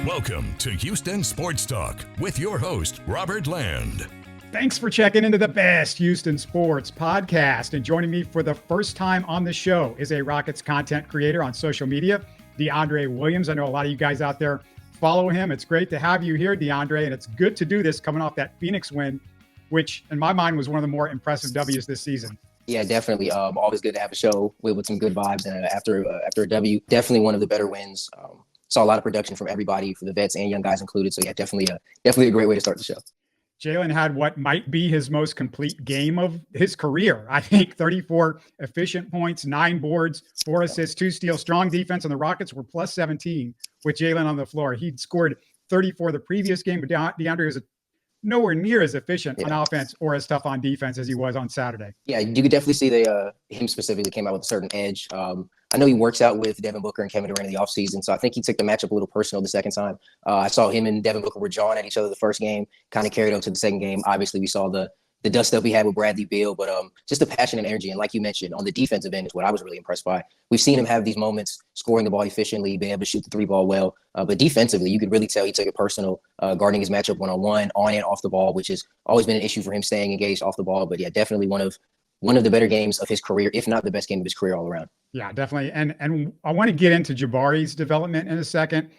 Welcome to Houston Sports Talk with your host, Robert Land. Thanks for checking into the best Houston sports podcast. And joining me for the first time on the show is a Rockets content creator on social media, DeAndre Williams. I know a lot of you guys out there follow him. It's great to have you here, DeAndre, and it's good to do this coming off that Phoenix win, which in my mind was one of the more impressive W's this season. Yeah, definitely. Always good to have a show with some good vibes. And after a W, definitely one of the better wins. Saw a lot of production from everybody, for the vets and young guys included. So yeah, definitely a great way to start the show. Jalen had what might be his most complete game of his career. I think 34 efficient points, 9 boards, 4 assists, 2 steals, strong defense, and the Rockets were plus 17 with Jalen on the floor. He'd scored 34 the previous game, but DeAndre was nowhere near as efficient on offense or as tough on defense as he was on Saturday. Yeah, you could definitely see him specifically came out with a certain edge. I know he works out with Devin Booker and Kevin Durant in the offseason, so I think he took the matchup a little personal the second time. I saw him and Devin Booker were jawing at each other the first game, kind of carried over to the second game. Obviously, we saw the dust up he had with Bradley Beal, but just the passion and energy. And like you mentioned, on the defensive end is what I was really impressed by. We've seen him have these moments, scoring the ball efficiently, being able to shoot the 3-ball well. But defensively, you could really tell he took it personal, guarding his matchup one-on-one, on and off the ball, which has always been an issue for him staying engaged off the ball. But yeah, definitely one of the better games of his career, if not the best game of his career all around. Yeah, definitely. And I want to get into Jabari's development in a second.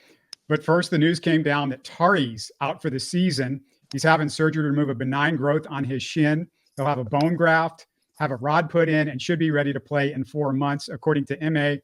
But first, the news came down that Tari's out for the season. He's having surgery to remove a benign growth on his shin. He'll have a bone graft, have a rod put in, and should be ready to play in 4 months, according to MA.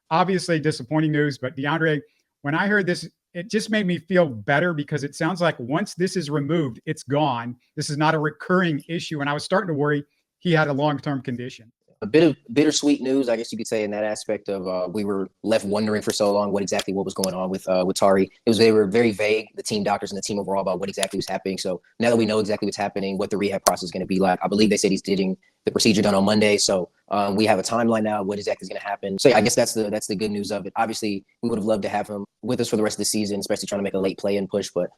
Obviously, disappointing news. But DeAndre, when I heard this, it just made me feel better because it sounds like once this is removed, it's gone. This is not a recurring issue. And I was starting to worry he had a long-term condition. A bit of bittersweet news, I guess you could say, in that aspect of we were left wondering for so long what was going on with Tari. They were very vague, the team doctors and the team overall, about what exactly was happening. So now that we know exactly what's happening, what the rehab process is going to be like, I believe they said he's getting the procedure done on Monday. So we have a timeline now, what exactly is going to happen. So yeah, I guess that's the good news of it. Obviously, we would have loved to have him with us for the rest of the season, especially trying to make a late play-in push. But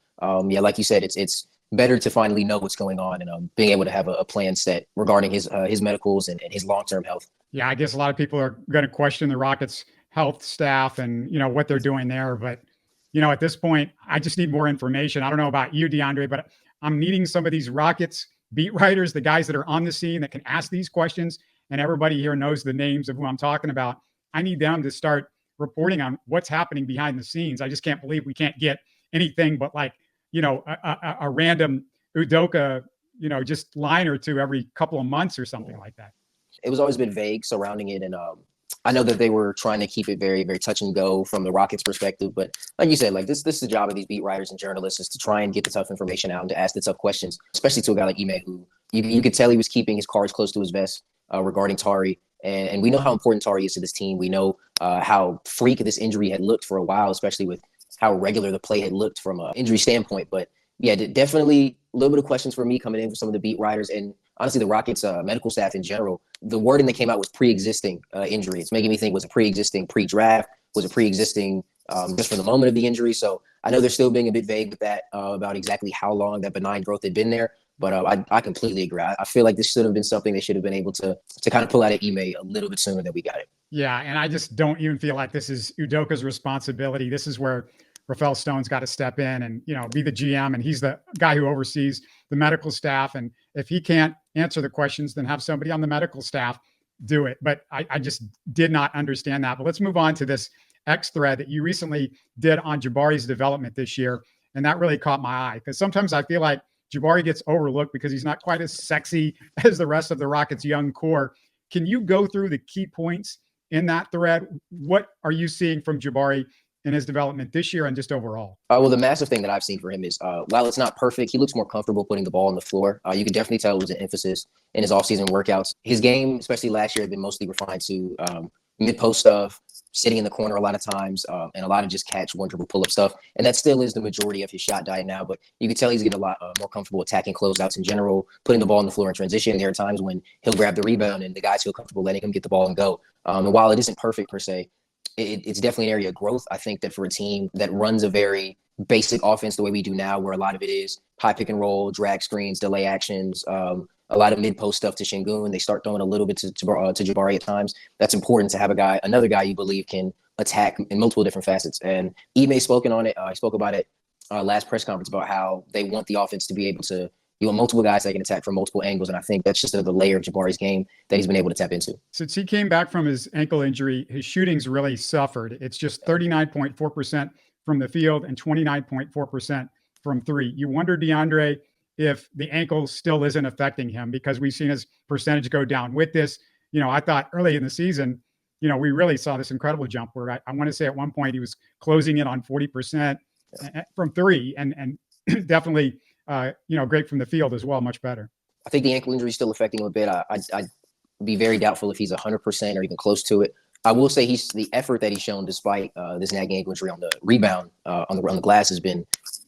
yeah, like you said, it's better to finally know what's going on and being able to have a plan set regarding his medicals and his long-term health. Yeah, I guess a lot of people are going to question the Rockets health staff and, what they're doing there. But, at this point, I just need more information. I don't know about you, DeAndre, but I'm needing some of these Rockets beat writers, the guys that are on the scene that can ask these questions. And everybody here knows the names of who I'm talking about. I need them to start reporting on what's happening behind the scenes. I just can't believe we can't get anything but a random Udoka, just line or two every couple of months or something like that. It was always been vague surrounding it. And I know that they were trying to keep it very, very touch and go from the Rockets perspective. But like you said, this is the job of these beat writers and journalists, is to try and get the tough information out and to ask the tough questions, especially to a guy like Ime, who you could tell he was keeping his cards close to his vest regarding Tari. And we know how important Tari is to this team. We know how freak this injury had looked for a while, especially with how regular the play had looked from an injury standpoint. But yeah, definitely a little bit of questions for me coming in for some of the beat writers and honestly the Rockets medical staff in general. The wording that came out was pre-existing injury. It's making me think, was it pre-existing pre-draft? Was it pre-existing just from the moment of the injury? So I know they're still being a bit vague with that about exactly how long that benign growth had been there. But I completely agree. I feel like this should have been something they should have been able to kind of pull out of Ime a little bit sooner than we got it. Yeah, and I just don't even feel like this is Udoka's responsibility. This is where Rafael Stone's got to step in and, be the GM, and he's the guy who oversees the medical staff. And if he can't answer the questions, then have somebody on the medical staff do it. But I just did not understand that. But let's move on to this X thread that you recently did on Jabari's development this year. And that really caught my eye because sometimes I feel like Jabari gets overlooked because he's not quite as sexy as the rest of the Rockets' young core. Can you go through the key points in that thread? What are you seeing from Jabari in his development this year and just overall? Well, the massive thing that I've seen for him is while it's not perfect, he looks more comfortable putting the ball on the floor. You can definitely tell it was an emphasis in his offseason workouts. His game, especially last year, had been mostly refined to mid-post stuff, sitting in the corner a lot of times, and a lot of just catch, one dribble, pull-up stuff. And that still is the majority of his shot diet now. But you can tell he's getting a lot more comfortable attacking closeouts in general, putting the ball on the floor in transition. There are times when he'll grab the rebound and the guys feel comfortable letting him get the ball and go. And while it isn't perfect per se, it's definitely an area of growth. I think that for a team that runs a very basic offense the way we do now, where a lot of it is high pick and roll, drag screens, delay actions, a lot of mid-post stuff to Şengün. They start throwing a little bit to Jabari at times. That's important to have another guy you believe can attack in multiple different facets. And Ime spoken on it. He spoke about it last press conference about how they want the offense to be able to, multiple guys that can attack from multiple angles. And I think that's just another layer of Jabari's game that he's been able to tap into. Since he came back from his ankle injury, his shooting's really suffered. It's just 39.4% from the field and 29.4% from three. You wonder, DeAndre, if the ankle still isn't affecting him, because we've seen his percentage go down with this. I thought early in the season, we really saw this incredible jump where I want to say at one point he was closing in on 40% from three, and definitely, great from the field as well, much better. I think the ankle injury is still affecting him a bit. I'd be very doubtful if he's 100% or even close to it. I will say the effort that he's shown despite this nagging ankle injury on the rebound on the glass has been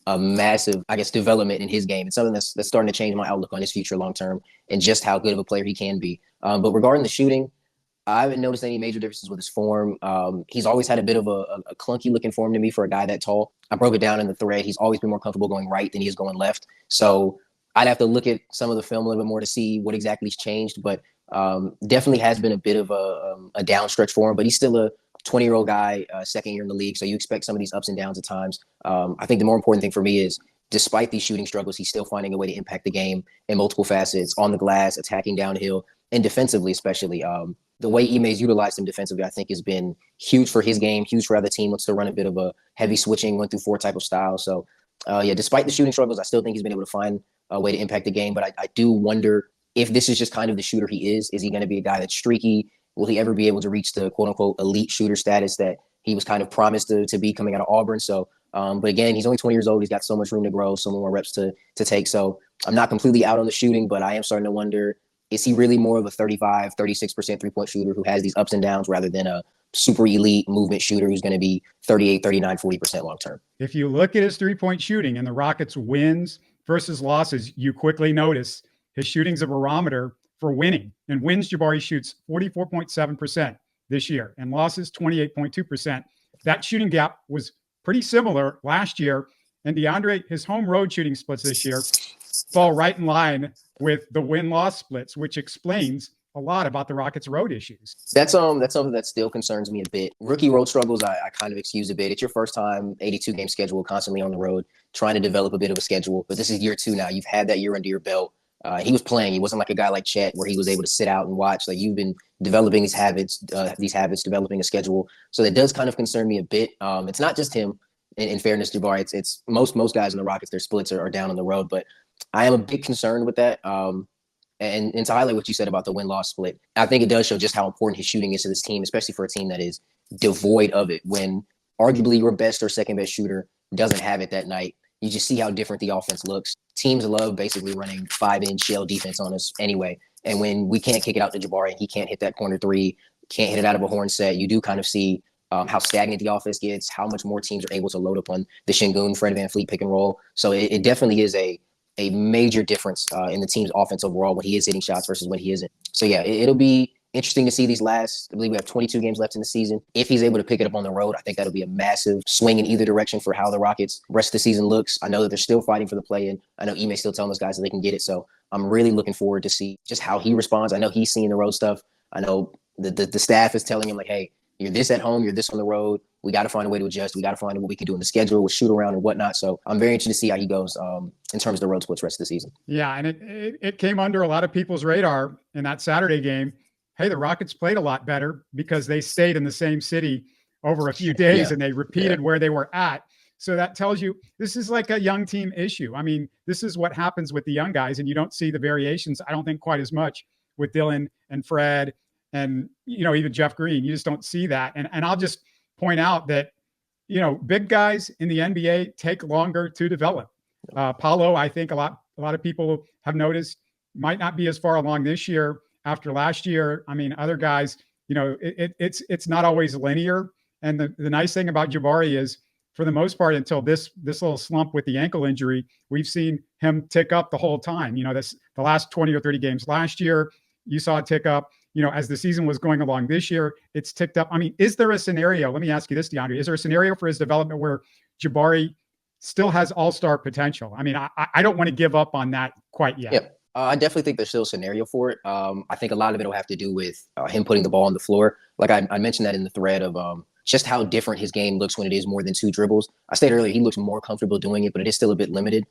a massive, development in his game. It's something that's starting to change my outlook on his future long term and just how good of a player he can be. But regarding the shooting, I haven't noticed any major differences with his form. He's always had a bit of a clunky looking form to me for a guy that tall. I broke it down in the thread. He's always been more comfortable going right than he is going left. So I'd have to look at some of the film a little bit more to see what exactly has changed. But definitely has been a bit of a downstretch for him. But he's still a 20-year-old guy, second year in the league. So you expect some of these ups and downs at times. I think the more important thing for me is, despite these shooting struggles, he's still finding a way to impact the game in multiple facets, on the glass, attacking downhill, and defensively especially. The way Ime's utilized him defensively, I think, has been huge for his game, huge for how the team wants to run a bit of a heavy switching 1-through-4 type of style. So, despite the shooting struggles, I still think he's been able to find a way to impact the game. But I do wonder if this is just kind of the shooter he is. Is he going to be a guy that's streaky? Will he ever be able to reach the quote-unquote elite shooter status that he was kind of promised to be coming out of Auburn? So, but again, he's only 20 years old. He's got so much room to grow, so many more reps to take. So I'm not completely out on the shooting, but I am starting to wonder, is he really more of a 35, 36% three-point shooter who has these ups and downs rather than a super elite movement shooter who's going to be 38, 39, 40% long-term? If you look at his three-point shooting and the Rockets' wins versus losses, you quickly notice his shooting's a barometer for winning. And wins, Jabari shoots 44.7% this year, and losses 28.2%. That shooting gap was pretty similar last year. And DeAndre, his home road shooting splits this year fall right in line with the win-loss splits, which explains a lot about the Rockets' road issues. That's something that still concerns me a bit. Rookie road struggles, I kind of excuse a bit. It's your first time, 82-game schedule, constantly on the road, trying to develop a bit of a schedule. But this is year 2 now. You've had that year under your belt. He was playing. He wasn't like a guy like Chet where he was able to sit out and watch. Like, you've been developing these habits, developing a schedule. So that does kind of concern me a bit. It's not just him. In fairness, Jabari, it's most guys in the Rockets, their splits are down on the road. But I am a bit concerned with that. And to highlight what you said about the win-loss split, I think it does show just how important his shooting is to this team, especially for a team that is devoid of it. When arguably your best or second-best shooter doesn't have it that night, you just see how different the offense looks. Teams love basically running 5-inch shell defense on us anyway. And when we can't kick it out to Jabari and he can't hit that corner three, can't hit it out of a horn set, you do kind of see how stagnant the offense gets, how much more teams are able to load up on the Şengün, Fred VanVleet pick and roll. So it definitely is a major difference in the team's offense overall when he is hitting shots versus when he isn't. So yeah, it'll be interesting to see these last, I believe we have 22 games left in the season. If he's able to pick it up on the road, I think that'll be a massive swing in either direction for how the Rockets rest of the season looks. I know that they're still fighting for the play-in. I know Ime's still telling those guys that they can get it. So I'm really looking forward to see just how he responds. I know he's seeing the road stuff. I know the staff is telling him, like, hey, you're this at home, you're this on the road. We got to find a way to adjust. We got to find what we can do in the schedule with shoot around and whatnot. So I'm very interested to see how he goes in terms of the road splits rest of the season. Yeah, and it came under a lot of people's radar in that Saturday game. Hey, the Rockets played a lot better because they stayed in the same city over a few days and they repeated where they were at. So that tells you this is like a young team issue. I mean, this is what happens with the young guys, and you don't see the variations, I don't think, quite as much with Dylan and Fred and, even Jeff Green. You just don't see that. And I'll just point out that, big guys in the NBA take longer to develop. Paolo, I think a lot of people have noticed, might not be as far along this year after last year. I mean, other guys, it's not always linear. And the nice thing about Jabari is, for the most part, until this little slump with the ankle injury, we've seen him tick up the whole time. The last 20 or 30 games last year, you saw it tick up. As the season was going along this year, it's ticked up. I mean, is there a scenario? Let me ask you this, DeAndre. Is there a scenario for his development where Jabari still has all-star potential? I mean, I don't want to give up on that quite yet. Yeah. I definitely think there's still a scenario for it. I think a lot of it will have to do with him putting the ball on the floor. Like I mentioned that in the thread of just how different his game looks when it is more than 2 dribbles. I stated earlier, he looks more comfortable doing it, but it is still a bit limited.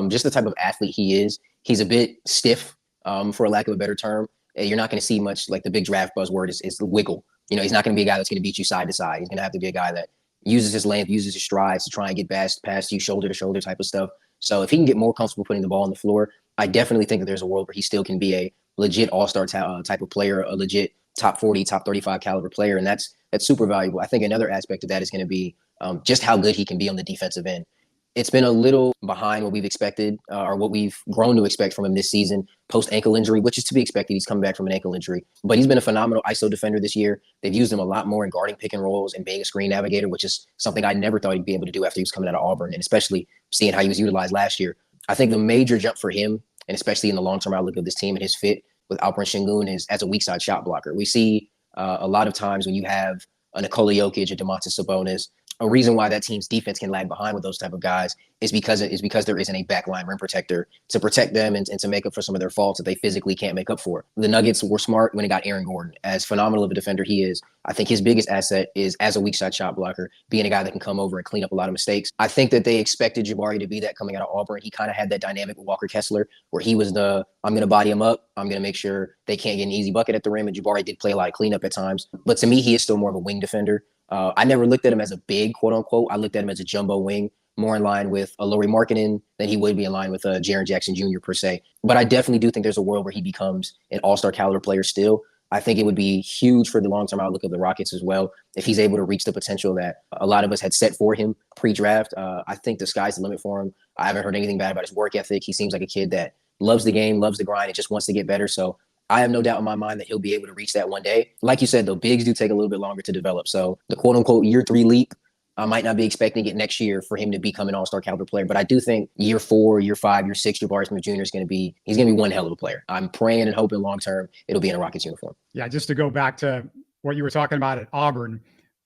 Just the type of athlete he is. He's a bit stiff, for a lack of a better term. You're not going to see much, like the big draft buzzword is the wiggle. He's not going to be a guy that's going to beat you side to side. He's going to have to be a guy that uses his length, uses his strides to try and get past you, shoulder to shoulder type of stuff. So if he can get more comfortable putting the ball on the floor, I definitely think that there's a world where he still can be a legit all-star type of player, a legit top 40, top 35 caliber player. And that's super valuable. I think another aspect of that is going to be just how good he can be on the defensive end. It's been a little behind what we've expected or what we've grown to expect from him this season, post-ankle injury, which is to be expected. He's coming back from an ankle injury. But he's been a phenomenal ISO defender this year. They've used him a lot more in guarding pick and rolls and being a screen navigator, which is something I never thought he'd be able to do after he was coming out of Auburn, and especially seeing how he was utilized last year. I think the major jump for him, and especially in the long-term outlook of this team and his fit with Alperen Sengun, is as a weak-side shot blocker. We see a lot of times when you have a Nikola Jokic, a Domantas Sabonis, a reason why that team's defense can lag behind with those type of guys is because there isn't a backline rim protector to protect them and to make up for some of their faults that they physically can't make up for. The Nuggets were smart when it got Aaron Gordon. As phenomenal of a defender he is, I think his biggest asset is as a weak side shot blocker, being a guy that can come over and clean up a lot of mistakes. I think that they expected Jabari to be that coming out of Auburn. He kind of had that dynamic with Walker Kessler where he was I'm going to body him up. I'm going to make sure they can't get an easy bucket at the rim. And Jabari did play a lot of cleanup at times. But to me, he is still more of a wing defender. I never looked at him as a big, quote unquote. I looked at him as a jumbo wing, more in line with a Lauri Markkanen than he would be in line with Jaren Jackson Jr. per se. But I definitely do think there's a world where he becomes an all-star caliber player still. I think it would be huge for the long-term outlook of the Rockets as well if he's able to reach the potential that a lot of us had set for him pre-draft. I think the sky's the limit for him. I haven't heard anything bad about his work ethic. He seems like a kid that loves the game, loves the grind, and just wants to get better. So I have no doubt in my mind that he'll be able to reach that one day. Like you said, though, bigs do take a little bit longer to develop. So the quote-unquote year 3 leap, I might not be expecting it next year for him to become an all-star caliber player. But I do think year 4, year 5, year 6, Jabari Smith Jr. is going to be one hell of a player. I'm praying and hoping long-term it'll be in a Rockets uniform. Yeah, just to go back to what you were talking about at Auburn,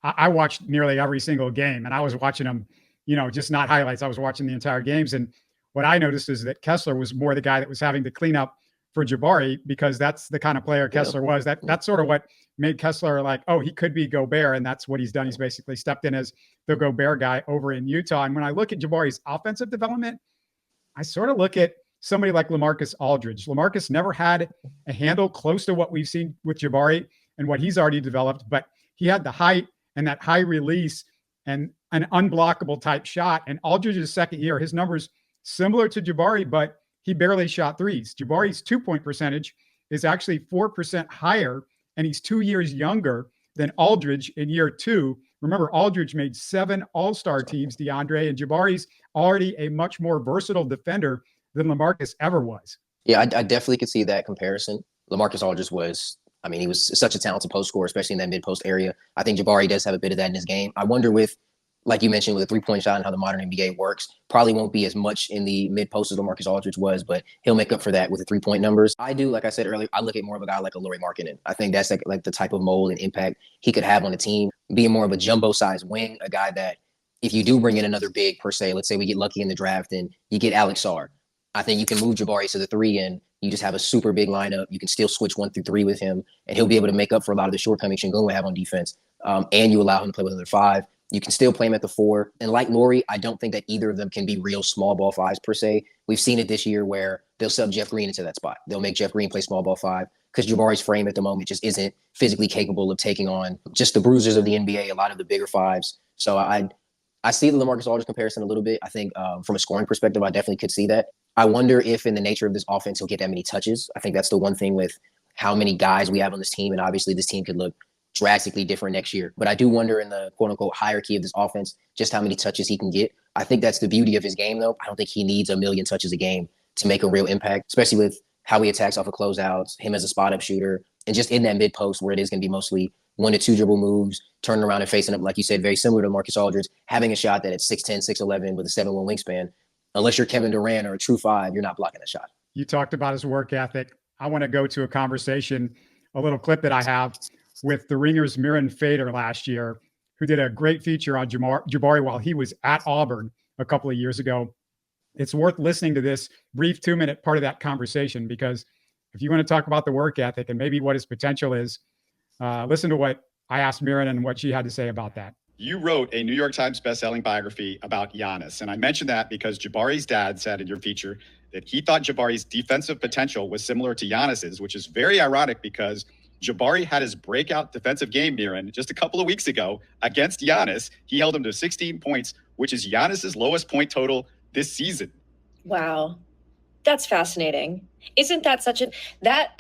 I watched nearly every single game, and I was watching them, just not highlights. I was watching the entire games. And what I noticed is that Kessler was more the guy that was having to clean up for Jabari, because that's the kind of player Kessler was. That's sort of what made Kessler like, oh, he could be Gobert, and that's what he's done. He's basically stepped in as the Gobert guy over in Utah. And when I look at Jabari's offensive development, I sort of look at somebody like Lamarcus Aldridge. Lamarcus never had a handle close to what we've seen with Jabari and what he's already developed, but he had the height and that high release and an unblockable type shot. And Aldridge's second year, his numbers similar to Jabari, but he barely shot threes. Jabari's 2-point percentage is actually 4% higher, and he's 2 years younger than Aldridge in year 2. Remember, Aldridge made 7 all-star teams, DeAndre, and Jabari's already a much more versatile defender than Lamarcus ever was. Yeah, I definitely could see that comparison. Lamarcus Aldridge he was such a talented post scorer, especially in that mid-post area. I think Jabari does have a bit of that in his game. I wonder like you mentioned, with a three-point shot and how the modern NBA works, probably won't be as much in the mid-post as Lamarcus Aldridge was, but he'll make up for that with the three-point numbers. I do, like I said earlier, I look at more of a guy like a Lauri Markkanen. I think that's like the type of mold and impact he could have on the team, being more of a jumbo-sized wing, a guy that if you do bring in another big, per se, let's say we get lucky in the draft and you get Alex Sarr, I think you can move Jabari to the 3 and you just have a super big lineup. You can still switch 1 through 3 with him, and he'll be able to make up for a lot of the shortcomings Sengun would have on defense, and you allow him to play with another 5. You can still play him at the 4. And like Lauri, I don't think that either of them can be real small ball 5s per se. We've seen it this year where they'll sub Jeff Green into that spot. They'll make Jeff Green play small ball 5 because Jabari's frame at the moment just isn't physically capable of taking on just the bruisers of the NBA, a lot of the bigger 5s. So I see the Lamarcus Aldridge comparison a little bit. I think from a scoring perspective, I definitely could see that. I wonder if in the nature of this offense, he'll get that many touches. I think that's the one thing with how many guys we have on this team. And obviously this team could look drastically different next year. But I do wonder in the quote unquote hierarchy of this offense, just how many touches he can get. I think that's the beauty of his game, though. I don't think he needs 1 million touches a game to make a real impact, especially with how he attacks off of closeouts, him as a spot up shooter, and just in that mid post where it is going to be mostly 1 to 2 dribble moves, turning around and facing up, like you said, very similar to Marcus Aldridge, having a shot that at 6'10", 6'11", with a 7'1" wingspan. Unless you're Kevin Durant or a true 5, you're not blocking that shot. You talked about his work ethic. I want to go to a little clip that I have with the Ringer's Mirin Fader last year, who did a great feature on Jabari while he was at Auburn a couple of years ago. It's worth listening to this brief 2-minute part of that conversation, because if you want to talk about the work ethic and maybe what his potential is, listen to what I asked Mirin and what she had to say about that. You wrote a New York Times bestselling biography about Giannis, and I mentioned that because Jabari's dad said in your feature that he thought Jabari's defensive potential was similar to Giannis's, which is very ironic because Jabari had his breakout defensive game, Mirin, just a couple of weeks ago against Giannis. He held him to 16 points, which is Giannis's lowest point total this season. Wow. That's fascinating. Isn't that such a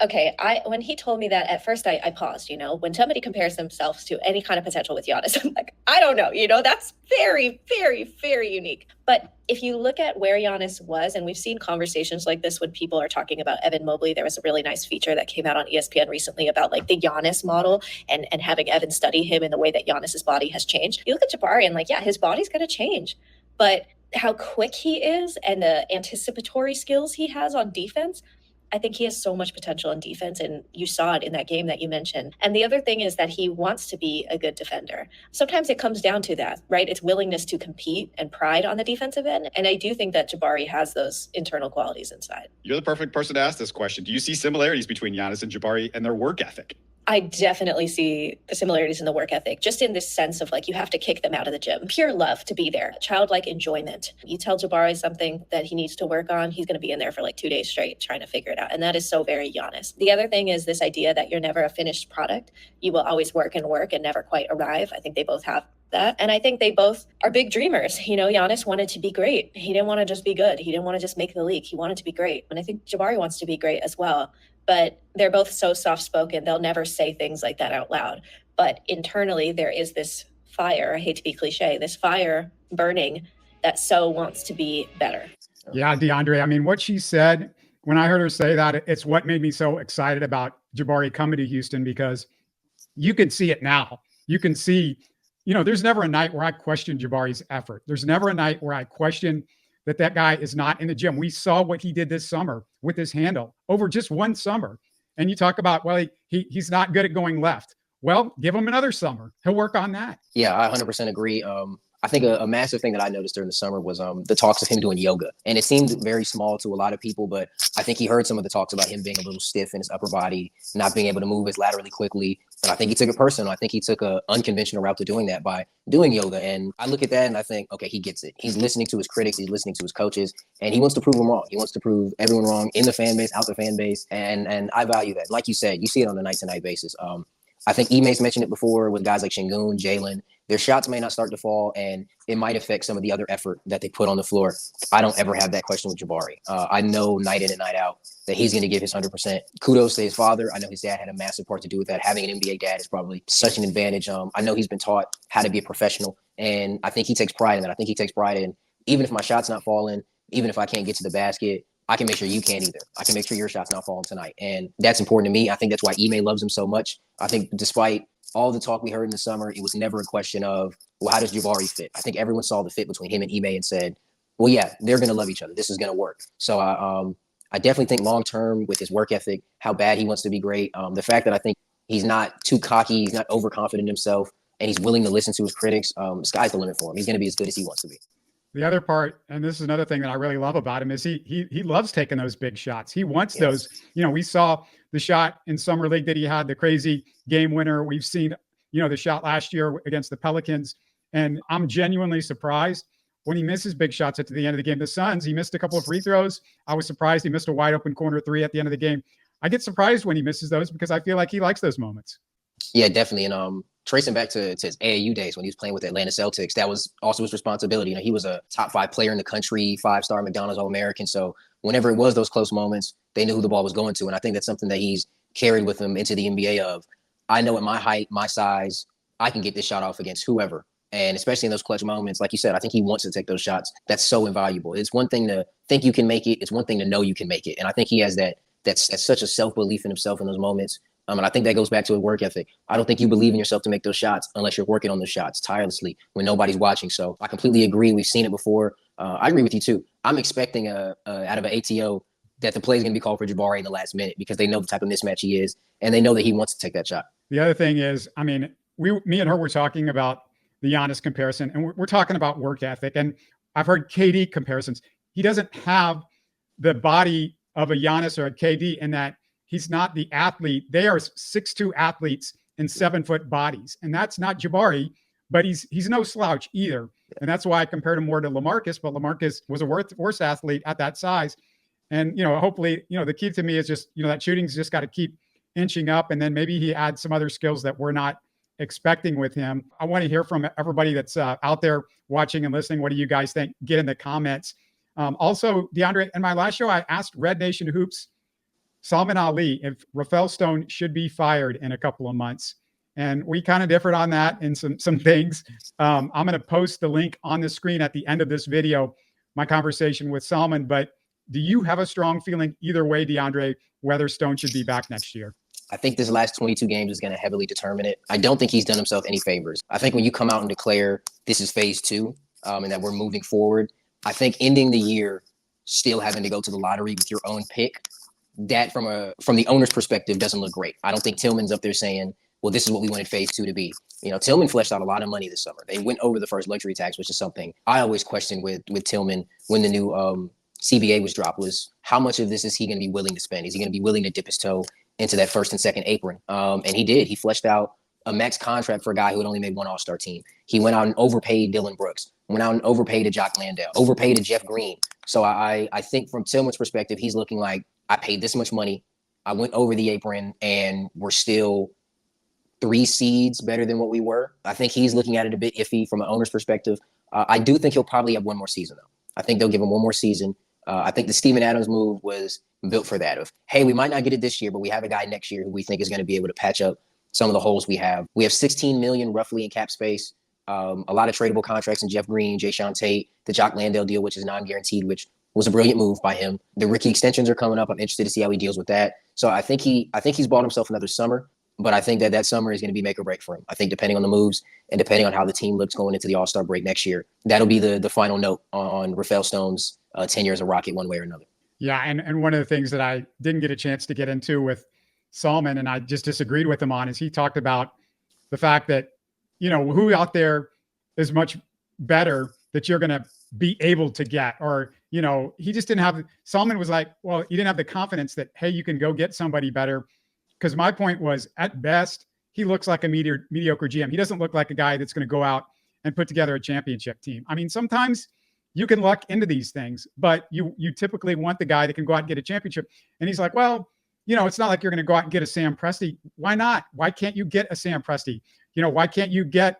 okay? When he told me that at first, I paused. When somebody compares themselves to any kind of potential with Giannis, I'm like, I don't know. That's very, very, very unique. But if you look at where Giannis was, and we've seen conversations like this when people are talking about Evan Mobley, there was a really nice feature that came out on ESPN recently about like the Giannis model and having Evan study him in the way that Giannis's body has changed. You look at Jabari and like, yeah, his body's going to change, but how quick he is and the anticipatory skills he has on defense, I think he has so much potential in defense, and you saw it in that game that you mentioned. And the other thing is that he wants to be a good defender. Sometimes it comes down to that, right? It's willingness to compete and pride on the defensive end. And I do think that Jabari has those internal qualities inside. You're the perfect person to ask this question. Do you see similarities between Giannis and Jabari and their work ethic? I definitely see the similarities in the work ethic, just in this sense of like, you have to kick them out of the gym. Pure love to be there, childlike enjoyment. You tell Jabari something that he needs to work on, he's going to be in there for like 2 days straight trying to figure it out. And that is so very Giannis. The other thing is this idea that you're never a finished product. You will always work and never quite arrive. I think they both have that. And I think they both are big dreamers. Giannis wanted to be great. He didn't want to just be good. He didn't want to just make the league. He wanted to be great. And I think Jabari wants to be great as well. But they're both so soft-spoken. They'll never say things like that out loud. But internally, there is this fire, I hate to be cliche, this fire burning that so wants to be better. Yeah, DeAndre, I mean, what she said, when I heard her say that, it's what made me so excited about Jabari coming to Houston, because you can see it now. You can see, there's never a night where I question Jabari's effort. There's never a night where I question that guy is not in the gym. We saw what he did this summer with his handle over just one summer. And you talk about, well, he's not good at going left. Well, give him another summer. He'll work on that. Yeah, I 100% agree. I think a massive thing that I noticed during the summer was the talks of him doing yoga. And it seemed very small to a lot of people, but I think he heard some of the talks about him being a little stiff in his upper body, not being able to move as laterally quickly. And I think he took it personal. I think he took an unconventional route to doing that by doing yoga. And I look at that and I think, okay, he gets it. He's listening to his critics. He's listening to his coaches, and he wants to prove them wrong. He wants to prove everyone wrong in the fan base, out the fan base. And I value that. Like you said, you see it on a night-to-night basis. I think Ime's mentioned it before with guys like Şengün, Jalen. Their shots may not start to fall, and it might affect some of the other effort that they put on the floor. I don't ever have that question with Jabari. I know night in and night out that he's going to give his 100%. Kudos to his father. I know his dad had a massive part to do with that. Having an NBA dad is probably such an advantage. I know he's been taught how to be a professional, and I think he takes pride in that. I think he takes pride in, even if my shot's not falling, even if I can't get to the basket, I can make sure you can't either. I can make sure your shot's not falling tonight. And that's important to me. I think that's why Ime loves him so much. I think despite all the talk we heard in the summer, it was never a question of, well, how does Jabari fit? I think everyone saw the fit between him and Ime and said, well, yeah, they're going to love each other. This is going to work. So I definitely think long-term with his work ethic, how bad he wants to be great, the fact that I think he's not too cocky, he's not overconfident in himself, and he's willing to listen to his critics, sky's the limit for him. He's going to be as good as he wants to be. The other part, and this is another thing that I really love about him, is he loves taking those big shots. He wants those. We saw the shot in Summer League that he had, the crazy game winner. We've seen, the shot last year against the Pelicans. And I'm genuinely surprised when he misses big shots at the end of the game. The Suns, he missed a couple of free throws. I was surprised he missed a wide open corner three at the end of the game. I get surprised when he misses those because I feel like he likes those moments. Yeah, definitely. And tracing back to his AAU days when he was playing with the Atlanta Celtics, that was also his responsibility. He was a top 5 player in the country, 5-star McDonald's All-American. So whenever it was those close moments, they knew who the ball was going to. And I think that's something that he's carried with him into the NBA of, I know at my height, my size, I can get this shot off against whoever. And especially in those clutch moments, like you said, I think he wants to take those shots. That's so invaluable. It's one thing to think you can make it. It's one thing to know you can make it. And I think he has that's such a self-belief in himself in those moments. And I think that goes back to a work ethic. I don't think you believe in yourself to make those shots unless you're working on those shots tirelessly when nobody's watching. So I completely agree. We've seen it before. I agree with you too. I'm expecting out of an ATO that the play is going to be called for Jabari in the last minute because they know the type of mismatch he is, and they know that he wants to take that shot. The other thing is, me and her were talking about the Giannis comparison, and we're talking about work ethic. And I've heard KD comparisons. He doesn't have the body of a Giannis or a KD in that he's not the athlete. They are 6'2" athletes and 7-foot bodies. And that's not Jabari, but he's no slouch either. And that's why I compared him more to Lamarcus, but Lamarcus was a worse athlete at that size. And, hopefully, the key to me is just, that shooting's just got to keep inching up. And then maybe he adds some other skills that we're not expecting with him. I want to hear from everybody that's out there watching and listening. What do you guys think? Get in the comments. Also, DeAndre, in my last show, I asked Red Nation Hoops, Salman Ali, if Rafael Stone should be fired in a couple of months. And we kind of differed on that in some things. I'm going to post the link on the screen at the end of this video, my conversation with Salman. But do you have a strong feeling either way, DeAndre, whether Stone should be back next year? I think this last 22 games is going to heavily determine it. I don't think he's done himself any favors. I think when you come out and declare this is phase 2 and that we're moving forward, I think ending the year still having to go to the lottery with your own pick, that from the owner's perspective doesn't look great. I don't think Tillman's up there saying, well, this is what we wanted phase 2 to be. Tillman fleshed out a lot of money this summer. They went over the first luxury tax, which is something I always questioned with Tillman when the new CBA was dropped, was how much of this is he going to be willing to spend? Is he going to be willing to dip his toe into that first and second apron? And he did. He fleshed out a max contract for a guy who had only made one All-Star team. He went out and overpaid Dylan Brooks, went out and overpaid a Jock Landale, overpaid a Jeff Green. So I think from Tillman's perspective, he's looking like, I paid this much money, I went over the apron, and we're still 3 seeds better than what we were. I think he's looking at it a bit iffy from an owner's perspective. I do think he'll probably have one more season, though. I think they'll give him one more season. I think the Steven Adams move was built for that of, hey, we might not get it this year, but we have a guy next year who we think is going to be able to patch up some of the holes we have. We have $16 million roughly in cap space, a lot of tradable contracts in Jeff Green, Jayshawn Tate, the Jock Landale deal, which is non-guaranteed, which was a brilliant move by him. The rookie extensions are coming up. I'm interested to see how he deals with that. So I think he's bought himself another summer, but I think that summer is going to be make or break for him. I think depending on the moves and depending on how the team looks going into the All-Star break next year, that'll be the final note on Rafael Stone's 10 years of Rocket one way or another. Yeah, and one of the things that I didn't get a chance to get into with Salman, and I just disagreed with him on, is he talked about the fact that, who out there is much better that you're going to be able to get, or, he just didn't have, Salman was like, well, you didn't have the confidence that, hey, you can go get somebody better. Because my point was, at best, he looks like a mediocre GM. He doesn't look like a guy that's going to go out and put together a championship team. I mean, sometimes you can luck into these things, but you typically want the guy that can go out and get a championship. And he's like, well, it's not like you're going to go out and get a Sam Presti. Why not? Why can't you get a Sam Presti? Why can't you get,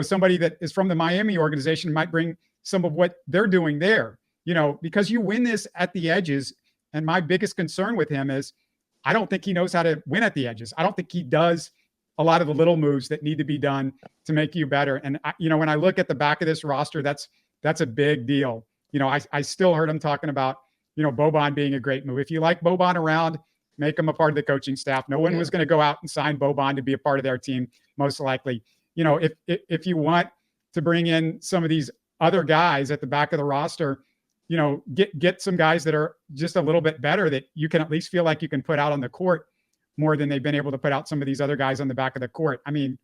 somebody that is from the Miami organization, might bring some of what they're doing there, because you win this at the edges. And my biggest concern with him is, I don't think he knows how to win at the edges. I don't think he does a lot of the little moves that need to be done to make you better. And when I look at the back of this roster, that's a big deal. I still heard him talking about, Boban being a great move. If you like Boban around, make him a part of the coaching staff. No one was going to go out and sign Boban to be a part of their team, most likely. If you want to bring in some of these other guys at the back of the roster, get some guys that are just a little bit better that you can at least feel like you can put out on the court more than they've been able to put out some of these other guys on the back of the court. I mean,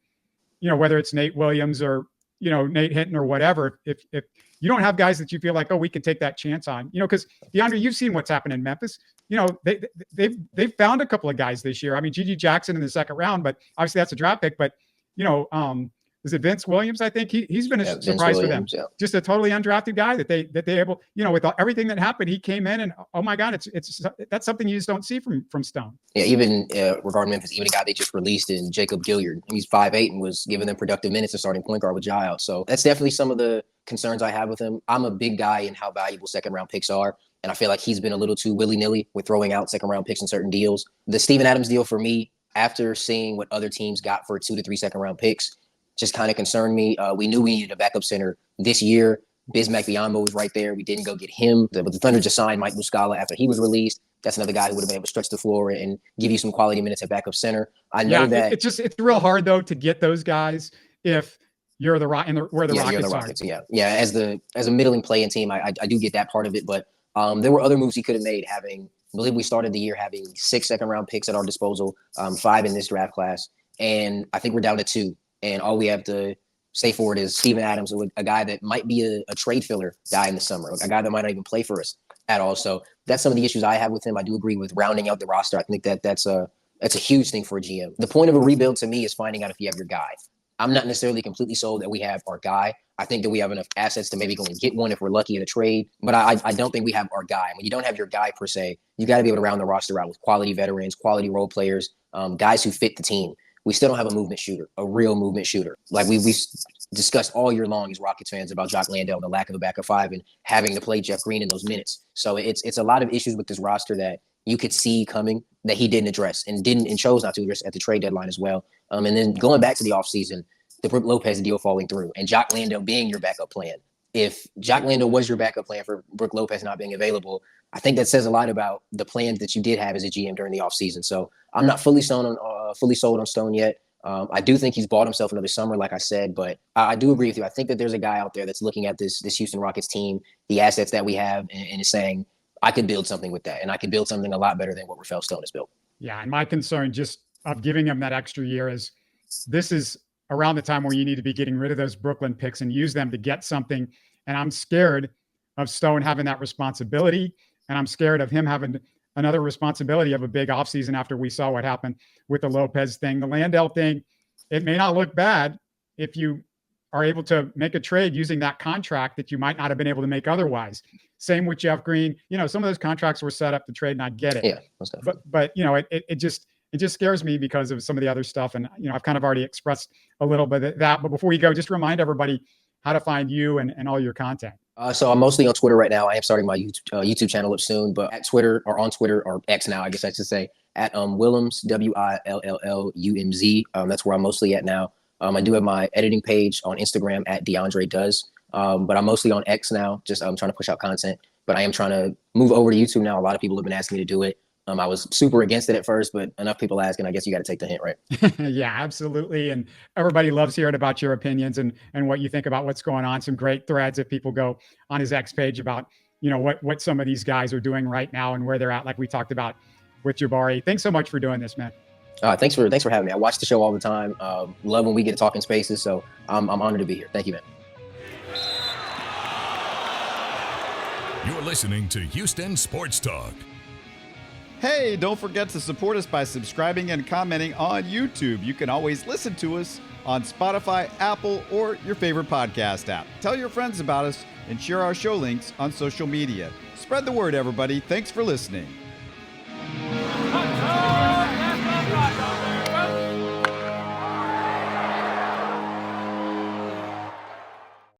whether it's Nate Williams or, Nate Hinton or whatever, if you don't have guys that you feel like, oh, we could take that chance on, because DeAndre, you've seen what's happened in Memphis. They've found a couple of guys this year. I mean, Gigi Jackson in the second round, but obviously that's a draft pick, but is it Vince Williams? I think he's been a surprise for them. Yeah. Just a totally undrafted guy that they able, with everything that happened, he came in and, oh my God, that's something you just don't see from Stone. Yeah, even regarding Memphis, even a guy they just released in Jacob Gilliard. He's 5'8" and was giving them productive minutes as starting point guard with Ja out. So that's definitely some of the concerns I have with him. I'm a big guy in how valuable second round picks are. And I feel like he's been a little too willy-nilly with throwing out second round picks in certain deals. The Steven Adams deal for me, after seeing what other teams got for 2 to 3 second round picks, just kind of concerned me. We knew we needed a backup center this year. Bismack Biyombo was right there. We didn't go get him. But the Thunder just signed Mike Muscala after he was released. That's another guy who would have been able to stretch the floor and give you some quality minutes at backup center. I know that it's real hard though to get those guys if you're where the Rockets are. Yeah. As a middling play-in team, I do get that part of it. But there were other moves he could have made. I believe we started the year having 6 second round picks at our disposal, 5 in this draft class, and I think we're down to 2. And all we have to say for it is Steven Adams, a guy that might be a trade filler guy in the summer, a guy that might not even play for us at all. So that's some of the issues I have with him. I do agree with rounding out the roster. I think that's a That's a huge thing for a GM. The point of a rebuild to me is finding out if you have your guy. I'm not necessarily completely sold that we have our guy. I think that we have enough assets to maybe go and get one if we're lucky in a trade. But I don't think we have our guy. When you don't have your guy per se, you got to be able to round the roster out with quality veterans, quality role players, guys who fit the team. We still don't have a movement shooter, a real movement shooter. Like we discussed all year long as Rockets fans about Jock Landale and the lack of a backup five and having to play Jeff Green in those minutes. So it's a lot of issues with this roster that you could see coming that he didn't address and chose not to address at the trade deadline as well. And then going back to the offseason, the Brook Lopez deal falling through and Jock Landale being your backup plan. If Jock Landale was your backup plan for Brook Lopez not being available, I think that says a lot about the plans that you did have as a GM during the offseason. So I'm not fully sold on Stone yet. I do think he's bought himself another summer, like I said, but I do agree with you. I think that there's a guy out there that's looking at this Houston Rockets team, the assets that we have, and is saying, I could build something with that, and I could build something a lot better than what Rafael Stone has built. Yeah, and my concern just of giving him that extra year is this is around the time where you need to be getting rid of those Brooklyn picks and use them to get something. And I'm scared of Stone having that responsibility, and I'm scared of him having another responsibility of a big offseason after we saw what happened with the Lopez thing. The Landale thing, it may not look bad if you are able to make a trade using that contract that you might not have been able to make otherwise. Same with Jeff Green. You know, some of those contracts were set up to trade, and I get it. Yeah, but you know, it just scares me because of some of the other stuff. And, you know, I've kind of already expressed a little bit of that. But before we go, just remind everybody how to find you and all your content. So I'm mostly on Twitter right now. I am starting my YouTube channel up soon, but at Twitter or on Twitter or X now, I guess I should say, at Willems, WILLLUMZ. That's where I'm mostly at now. I do have my editing page on Instagram at DeAndre Does, but I'm mostly on X now. Just I'm trying to push out content, but I am trying to move over to YouTube now. A lot of people have been asking me to do it. I was super against it at first, but enough people asking, I guess you got to take the hint, right? Yeah, absolutely. And everybody loves hearing about your opinions and what you think about what's going on. Some great threads if people go on his X page about, you know, what some of these guys are doing right now and where they're at, like we talked about with Jabari. Thanks so much for doing this, man. Thanks for having me. I watch the show all the time. Love when we get to talk in spaces. So I'm honored to be here. Thank you, man. You're listening to Houston Sports Talk. Hey, don't forget to support us by subscribing and commenting on YouTube. You can always listen to us on Spotify, Apple, or your favorite podcast app. Tell your friends about us and share our show links on social media. Spread the word, everybody. Thanks for listening.